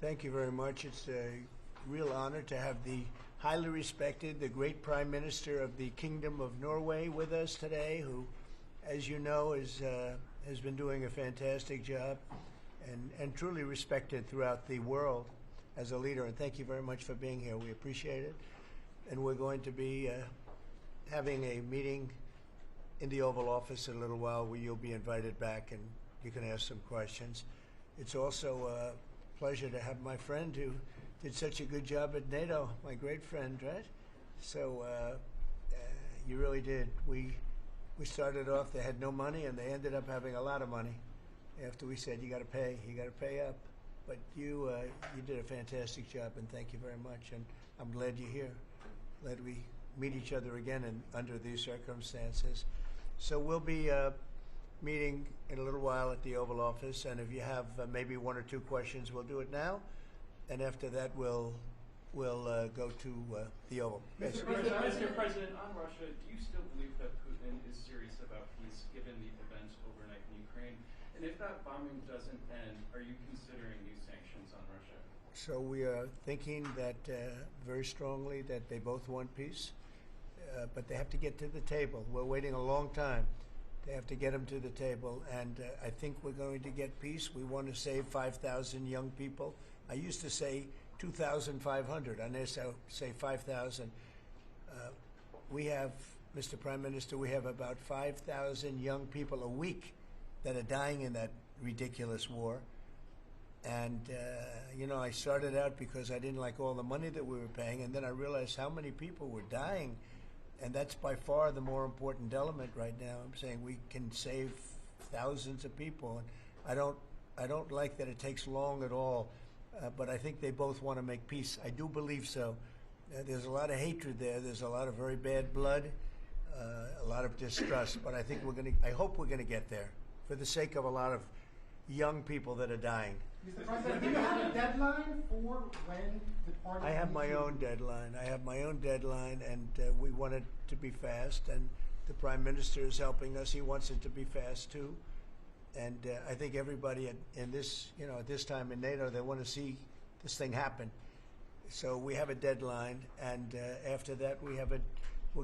Thank you very much. It's a real honor to have the highly respected, the great Prime Minister of the Kingdom of Norway with us today, who, as you know, has been doing a fantastic job and truly respected throughout the world as a leader. And thank you very much for being here. We appreciate it. And we're going to be having a meeting in the Oval Office in a little while where you'll be invited back and you can ask some questions. It's also a pleasure to have my friend who did such a good job at NATO, my great friend, right? So you really did. We started off, they had no money, and they ended up having a lot of money after we said, you got to pay up. But you did a fantastic job, and thank you very much. And I'm glad you're here. Glad we meet each other again under these circumstances. So we'll be meeting in a little while at the Oval Office, and if you have maybe one or two questions, we'll do it now. And after that, we'll go to the Oval. Yes. Mr. President, on Russia, do you still believe that Putin is serious about peace, given the events overnight in Ukraine? And if that bombing doesn't end, are you considering new sanctions on Russia? So we are thinking that very strongly that they both want peace, but they have to get to the table. We're waiting a long time. They have to get them to the table, and I think we're going to get peace. We want to save 5,000 young people. I used to say 2,500. I now say 5,000. We have, Mr. Prime Minister, we have about 5,000 young people a week that are dying in that ridiculous war. And, I started out because I didn't like all the money that we were paying, and then I realized how many people were dying. And that's by far the more important element right now. I'm saying we can save thousands of people. And I don't like that it takes long at all, but I think they both want to make peace. I do believe so. There's a lot of hatred there. There's a lot of very bad blood, a lot of distrust. But I think I hope we're going to get there for the sake of a lot of young people that are dying. Mr. President, do you have a deadline for when the party? I have my own deadline. And we want it to be fast. And the Prime Minister is helping us. He wants it to be fast too. And I think everybody in this, at this time in NATO, they want to see this thing happen. So we have a deadline, and after that, we're going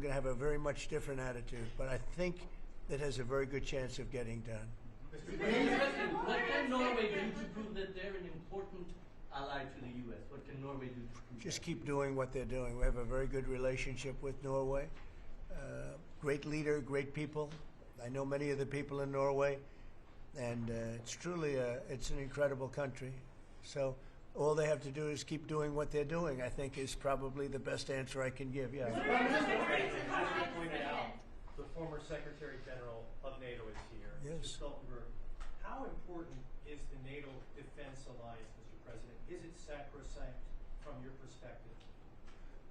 to have a very much different attitude. But I think it has a very good chance of getting done. Mr. President, what can Norway do to prove that they're an important ally to the U.S.? What can Norway do to prove Just that? keep doing what they're doing. We have a very good relationship with Norway. Great leader, great people. I know many of the people in Norway, and it's truly it's an incredible country. So all they have to do is keep doing what they're doing, I think, is probably the best answer I can give. Yeah. As you pointed out, the former Secretary General of NATO is here. Yes. Mr. Stoltenberg, how important is the NATO defense alliance, Mr. President? Is it sacrosanct from your perspective?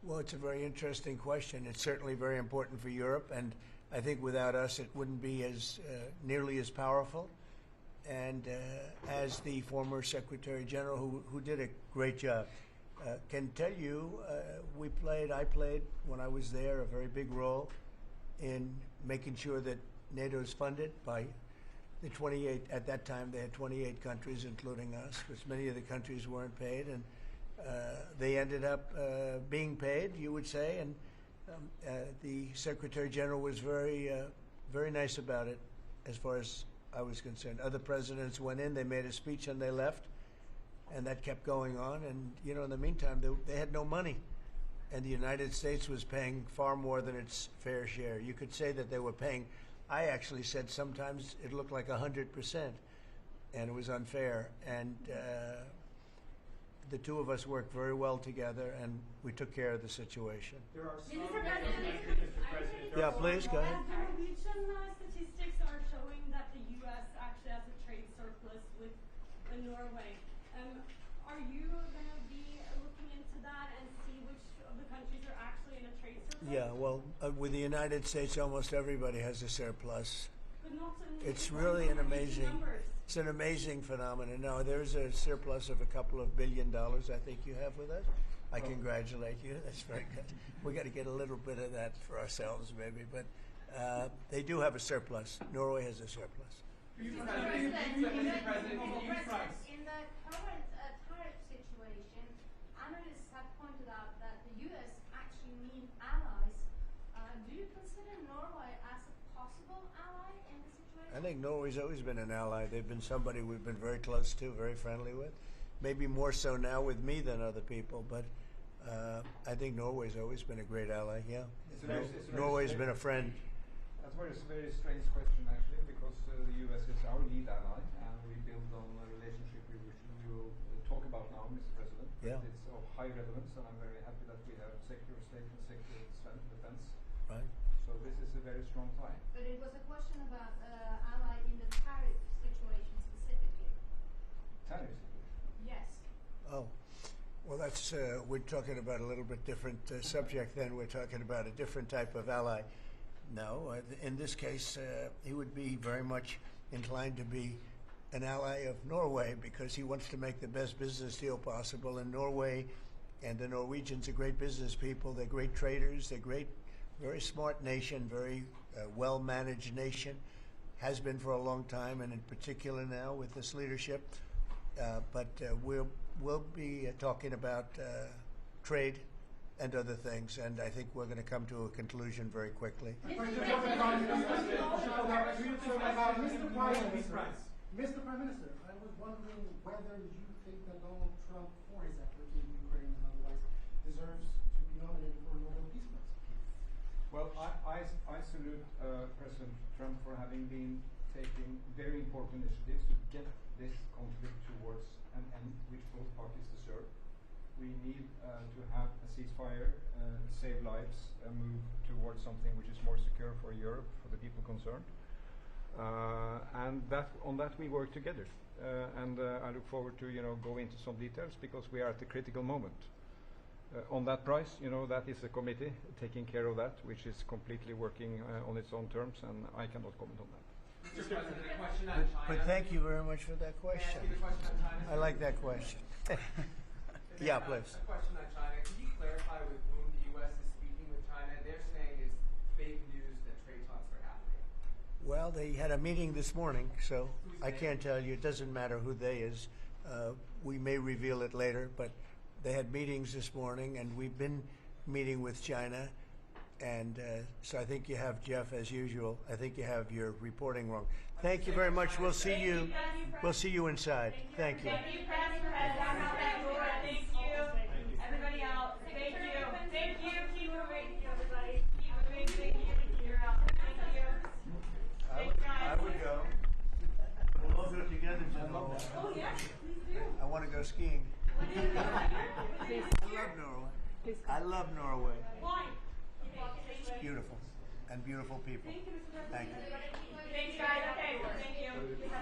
Well, it's a very interesting question. It's certainly very important for Europe, and I think without us it wouldn't be as nearly as powerful. And as the former Secretary General, who did a great job, can tell you, I played when I was there a very big role in making sure that NATO is funded by the 28, at that time they had 28 countries, including us, because many of the countries weren't paid, and they ended up being paid, you would say, and the Secretary General was very nice about it as far as I was concerned. Other presidents went in, they made a speech, and they left, and that kept going on, and in the meantime, they had no money. And the United States was paying far more than its fair share. You could say that they were paying, I actually said sometimes it looked like 100%, and it was unfair. And the two of us worked very well together, and we took care of the situation. There are some Mr. President. Yeah, please, go ahead. Norwegian statistics are showing that the U.S. actually has a trade surplus with Norway. Are you going to be looking into that and see which of the countries are actually in a trade surplus? Yeah, well, with the United States, almost everybody has a surplus. But not It's really an amazing, numbers. it's an amazing phenomenon. No, there's a surplus of a couple of $1 billion, I think you have with us. I congratulate you. That's very good. We got to get a little bit of that for ourselves, maybe. But they do have a surplus. Norway has a surplus. In the current tariff situation, Do you consider Norway as a possible ally in the situation? I think Norway's always been an ally. They've been somebody we've been very close to, very friendly with. Maybe more so now with me than other people, but I think Norway's always been a great ally, yeah. Norway's been a friend. That's a very strange question, actually, because the U.S. is our lead ally, and we build on a relationship which we will talk about now, Mr. President. Yeah. It's of high relevance, and I'm very happy that we have Secretary of State and Secretary of Defense. Right. So this is a very strong tie. But it was a question about ally in the tariff situation specifically. Tariff situation. Yes. Oh, well, that's we're talking about a little bit different subject. Then we're talking about a different type of ally. No, in this case, he would be very much inclined to be an ally of Norway because he wants to make the best business deal possible. And Norway and the Norwegians are great business people. They're great traders. They're great, very smart nation, very well-managed nation. Has been for a long time, and in particular now with this leadership. But we'll be talking about trade and other things, and I think we're going to come to a conclusion very quickly. Mr. Prime Minister, I was wondering whether you think that Donald Trump, for his effort in Ukraine and otherwise, deserves to be nominated for a Nobel Peace Prize. Well, I salute President Trump for having been taking very important initiatives to get this conflict towards an end which both parties deserve. We need to have a ceasefire, save lives, move towards something which is more secure for Europe, for the people concerned. And on that we work together. And I look forward to go into some details because we are at a critical moment. On that price, that is a committee taking care of that, which is completely working on its own terms, and I cannot comment on that. Mr. President, a question on China. But thank you very much for that question. May I ask you the question on China? I like that question. Yeah, please. A question on China. Can you clarify with whom the U.S. is speaking with China? They're saying it's fake news that trade talks are happening. Well, they had a meeting this morning, so Who's I they? can't tell you. It doesn't matter who they is. We may reveal it later, but they had meetings this morning, and we've been meeting with China. And so I think you have, Jeff, as usual, I think you have your reporting wrong. Thank you very much. We'll see you. We'll see you inside. Thank you. Thank you, Pastor Head. Down out that door. Thank you. Everybody out. Thank you. Thank you. Keep moving, everybody. Keep moving. Thank you. You're out. Thank you. I would go. We'll all go together, gentlemen. Oh, yes, please do. I want to go skiing. I love Norway. I love Norway. Why? It's beautiful and beautiful people. Thank you, Mr. President. Thank you. Thanks, guys. Okay. Well, thank you. Head out.